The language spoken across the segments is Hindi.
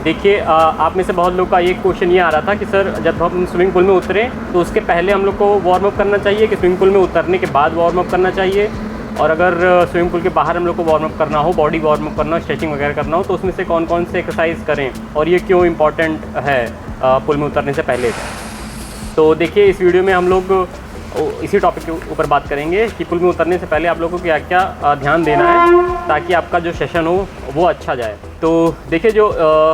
देखिए आप में से बहुत लोग का एक क्वेश्चन ये आ रहा था कि सर जब हम स्विमिंग पूल में उतरें तो उसके पहले हम लोग को वार्म अप करना चाहिए कि स्विमिंग पूल में उतरने के बाद वार्म अप करना चाहिए, और अगर स्विमिंग पूल के बाहर हम लोग को वार्म अप करना हो, बॉडी वार्म अप करना हो, स्ट्रेचिंग वगैरह करना हो, तो उसमें से कौन कौन से एक्सरसाइज करें और ये क्यों इम्पॉर्टेंट है पूल में उतरने से पहले। तो देखिए इस वीडियो में हम लोग इसी टॉपिक के ऊपर बात करेंगे कि पूल में उतरने से पहले आप लोगों को क्या क्या ध्यान देना है ताकि आपका जो सेशन हो वो अच्छा जाए। तो देखिए जो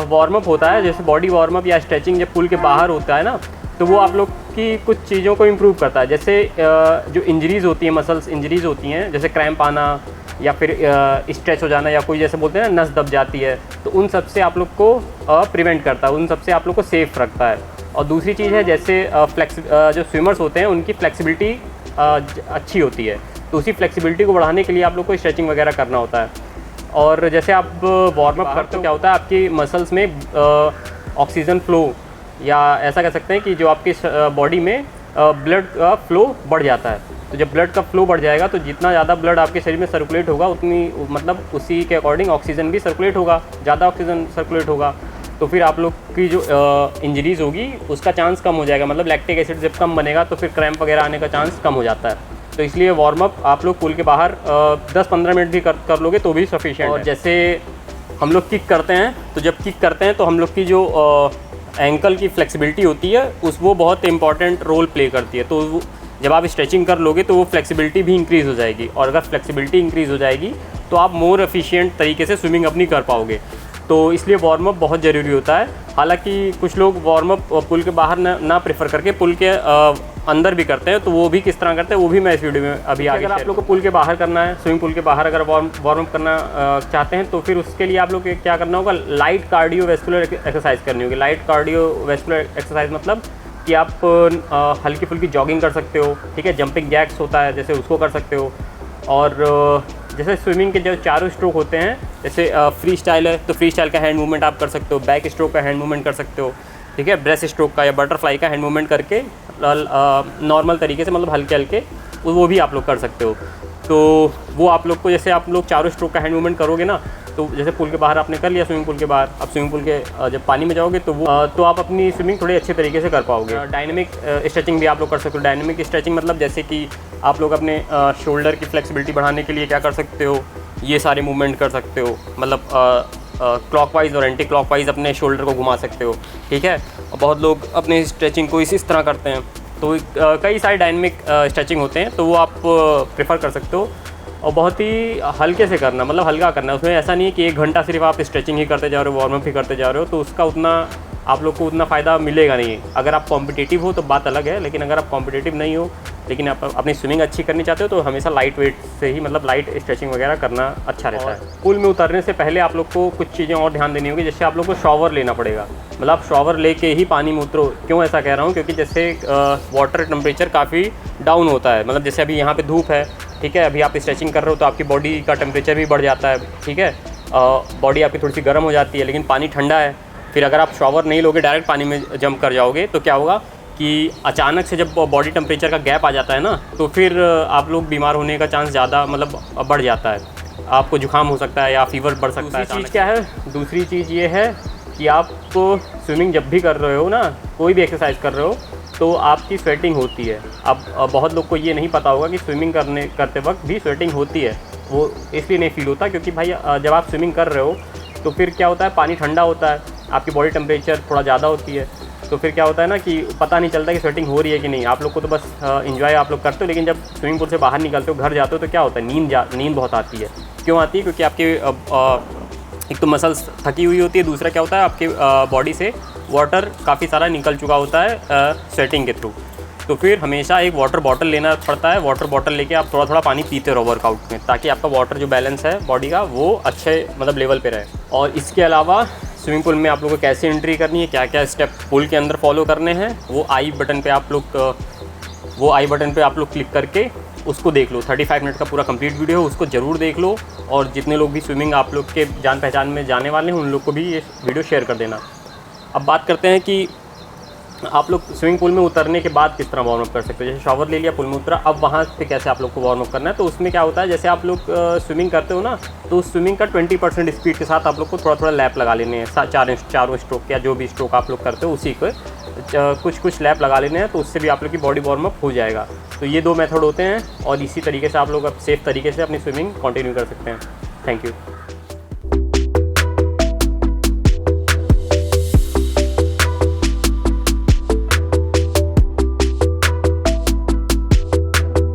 वार्म अप होता है, जैसे बॉडी वार्म अप या स्ट्रेचिंग जब पूल के बाहर होता है ना, तो वो आप लोग की कुछ चीज़ों को इम्प्रूव करता है। जैसे जो इंजरीज़ होती हैं, मसल्स इंजरीज़ होती हैं, जैसे क्रैम्प आना या फिर स्ट्रेच हो जाना या कोई जैसे बोलते हैं ना नस दब जाती है, तो उन सब से आप लोग को प्रिवेंट करता है, उन सब से आप लोग को सेफ़ रखता है। और दूसरी चीज़ है जैसे जो स्विमर्स होते हैं उनकी फ्लेक्सिबिलिटी अच्छी होती है, तो उसी फ्लेक्सिबिलिटी को बढ़ाने के लिए आप लोग को स्ट्रेचिंग वगैरह करना होता है। और जैसे आप वार्म अप करते हो क्या होता है, आपकी मसल्स में ऑक्सीजन फ्लो, या ऐसा कह सकते हैं कि जो आपकी बॉडी में ब्लड का फ्लो बढ़ जाता है। तो जब ब्लड का फ्लो बढ़ जाएगा तो जितना ज़्यादा ब्लड आपके शरीर में सर्कुलेट होगा उतनी मतलब उसी के अकॉर्डिंग ऑक्सीजन भी सर्कुलेट होगा, ज़्यादा ऑक्सीजन सर्कुलेट होगा, तो फिर आप लोग की जो इंजरीज़ होगी उसका चांस कम हो जाएगा। मतलब लैक्टिक एसिड जब कम बनेगा तो फिर क्रैम्प वगैरह आने का चांस कम हो जाता है। तो इसलिए वार्म अप आप लोग पूल के बाहर 10-15 मिनट भी कर लोगे तो भी सफिशिएंट है। और जैसे हम लोग किक करते हैं, तो जब किक करते हैं तो हम लोग की जो एंकल की फ्लेक्सिबिलिटी होती है वो बहुत इंपॉर्टेंट रोल प्ले करती है। तो जब आप स्ट्रेचिंग कर लोगे तो वो फ्लेक्सिबिलिटी भी इंक्रीज़ हो जाएगी, और अगर फ्लेक्सिबिलिटी इंक्रीज़ हो जाएगी तो आप मोर एफिशिएंट तरीके से स्विमिंग अपनी कर पाओगे। तो इसलिए वार्म अप बहुत ज़रूरी होता है। हालांकि कुछ लोग वार्म अप पूल के बाहर ना प्रेफर करके पूल के अंदर भी करते हैं, तो वो भी किस तरह करते हैं वो भी मैं इस वीडियो में अभी आगे। अगर आप लोग को पूल के बाहर करना है, स्विमिंग पूल के बाहर अगर वार्म अप करना चाहते हैं, तो फिर उसके लिए आप लोग को क्या करना होगा, लाइट कार्डियोवैस्कुलर एक्सरसाइज करनी होगी। लाइट कार्डियोवैस्कुलर एक्सरसाइज मतलब कि आप हल्की फुल्की जॉगिंग कर सकते हो, ठीक है, जंपिंग जैक्स होता है जैसे उसको कर सकते हो। और जैसे स्विमिंग के जो चारों स्ट्रोक होते हैं, जैसे फ्री स्टाइल है तो फ्री स्टाइल का हैंड मूवमेंट आप कर सकते हो, बैक स्ट्रोक का हैंड मूवमेंट कर सकते हो, ठीक है, ब्रेस्ट स्ट्रोक का या बटरफ्लाई का हैंड मूवमेंट करके नॉर्मल तरीके से, मतलब हल्के हल्के वो भी आप लोग कर सकते हो। तो वो आप लोग को जैसे आप लोग चारों स्ट्रोक का हैंड मूवमेंट करोगे ना, तो जैसे पूल के बाहर आपने कर लिया, स्विमिंग पूल के बाहर, अब स्विमिंग पूल के जब पानी में जाओगे तो आप अपनी स्विमिंग थोड़ी अच्छे तरीके से कर पाओगे। डायनेमिक स्ट्रेचिंग भी आप लोग कर सकते हो। डायनेमिक स्ट्रेचिंग मतलब जैसे कि आप लोग अपने शोल्डर की फ्लेक्सिबिलिटी बढ़ाने के लिए क्या कर सकते हो, ये सारे मूवमेंट कर सकते हो, मतलब क्लॉकवाइज और एंटी क्लॉकवाइज अपने शोल्डर को घुमा सकते हो, ठीक है। और बहुत लोग अपने स्ट्रेचिंग को इस तरह करते हैं, तो कई सारे डायनेमिक स्ट्रेचिंग होते हैं, तो वो आप प्रेफर कर सकते हो। और बहुत ही हल्के से करना, मतलब हल्का करना, उसमें ऐसा नहीं है कि 1 घंटा सिर्फ आप स्ट्रेचिंग ही करते जा रहे हो, वार्म अप ही करते जा रहे हो, तो उसका उतना आप लोग को उतना फ़ायदा मिलेगा नहीं। अगर आप कॉम्पिटिटिव हो तो बात अलग है, लेकिन अगर आप कॉम्पिटिटिव नहीं हो लेकिन आप अपनी स्विमिंग अच्छी करनी चाहते हो तो हमेशा लाइट वेट से ही, मतलब लाइट स्ट्रेचिंग वगैरह करना अच्छा रहता है। पूल में उतरने से पहले आप लोग को कुछ चीज़ें और ध्यान देनी होगी, जैसे आप लोग को शॉवर लेना पड़ेगा, मतलब आप शॉवर लेके ही पानी में उतरो। क्यों ऐसा कह रहा हूँ, क्योंकि जैसे वाटर टेम्परेचर काफ़ी डाउन होता है, मतलब जैसे अभी यहाँ पे धूप है, ठीक है, अभी आप स्ट्रेचिंग कर रहे हो तो आपकी बॉडी का टेम्परेचर भी बढ़ जाता है, ठीक है, बॉडी आपकी थोड़ी सी गर्म हो जाती है, लेकिन पानी ठंडा है। फिर अगर आप शॉवर नहीं लोगे, डायरेक्ट पानी में जंप कर जाओगे, तो क्या होगा कि अचानक से जब बॉडी टेम्परेचर का गैप आ जाता है ना, तो फिर आप लोग बीमार होने का चांस ज़्यादा मतलब बढ़ जाता है, आपको जुकाम हो सकता है या फीवर बढ़ सकता है। चीज़ क्या है, दूसरी चीज़ ये है कि आपको स्विमिंग जब भी कर रहे हो ना, कोई भी एक्सरसाइज कर रहे हो, तो आपकी स्वेटिंग होती है। अब बहुत लोग को ये नहीं पता होगा कि स्विमिंग करते वक्त भी स्वेटिंग होती है। वो इसलिए नहीं फील होता क्योंकि भाई जब आप स्विमिंग कर रहे हो तो फिर क्या होता है, पानी ठंडा होता है, आपकी बॉडी टेम्परेचर थोड़ा ज़्यादा होती है, तो फिर क्या होता है ना कि पता नहीं चलता कि स्वेटिंग हो रही है कि नहीं। आप लोग को तो बस एंजॉय आप लोग करते हो, लेकिन जब स्विमिंग पूल से बाहर निकलते हो, घर जाते हो, तो क्या होता है, नींद बहुत आती है। क्यों आती है, क्योंकि आपके एक तो मसल्स थकी हुई होती है, दूसरा क्या होता है, आपके बॉडी से वाटर काफ़ी सारा निकल चुका होता है स्वेटिंग के थ्रू। तो फिर हमेशा एक वाटर बॉटल लेना पड़ता है। वाटर बॉटल लेके आप थोड़ा थोड़ा पानी पीते रहो वर्कआउट में, ताकि आपका वाटर जो बैलेंस है बॉडी का वो अच्छे मतलब लेवल पे रहे। और इसके अलावा स्विमिंग पूल में आप लोगों को कैसे एंट्री करनी है, क्या क्या स्टेप पूल के अंदर फॉलो करने हैं, वो आई बटन पे आप लोग क्लिक करके उसको देख लो। 35 मिनट का पूरा कंप्लीट वीडियो है, उसको ज़रूर देख लो। और जितने लोग भी स्विमिंग आप लोग के जान पहचान में जाने वाले हैं, उन लोग को भी ये वीडियो शेयर कर देना। अब बात करते हैं कि आप लोग स्विमिंग पूल में उतरने के बाद किस तरह वार्म अप कर सकते हो। जैसे शॉवर ले लिया, पूल में उतरा, अब वहाँ पे कैसे आप लोग को वार्म अप करना है। तो उसमें क्या होता है, जैसे आप लोग स्विमिंग करते हो ना, तो उस स्विमिंग का 20% स्पीड के साथ आप लोग को थोड़ा थोड़ा लैप लगा लेने हैं, चारों स्ट्रोक या जो भी स्ट्रोक आप लोग करते हो उसी को कुछ लैप लगा लेने हैं। तो उससे भी आप लोग की बॉडी वार्म अप हो जाएगा। तो ये 2 मेथड होते हैं और इसी तरीके से आप लोग अब सेफ़ तरीके से अपनी स्विमिंग कंटिन्यू कर सकते हैं। Thank you.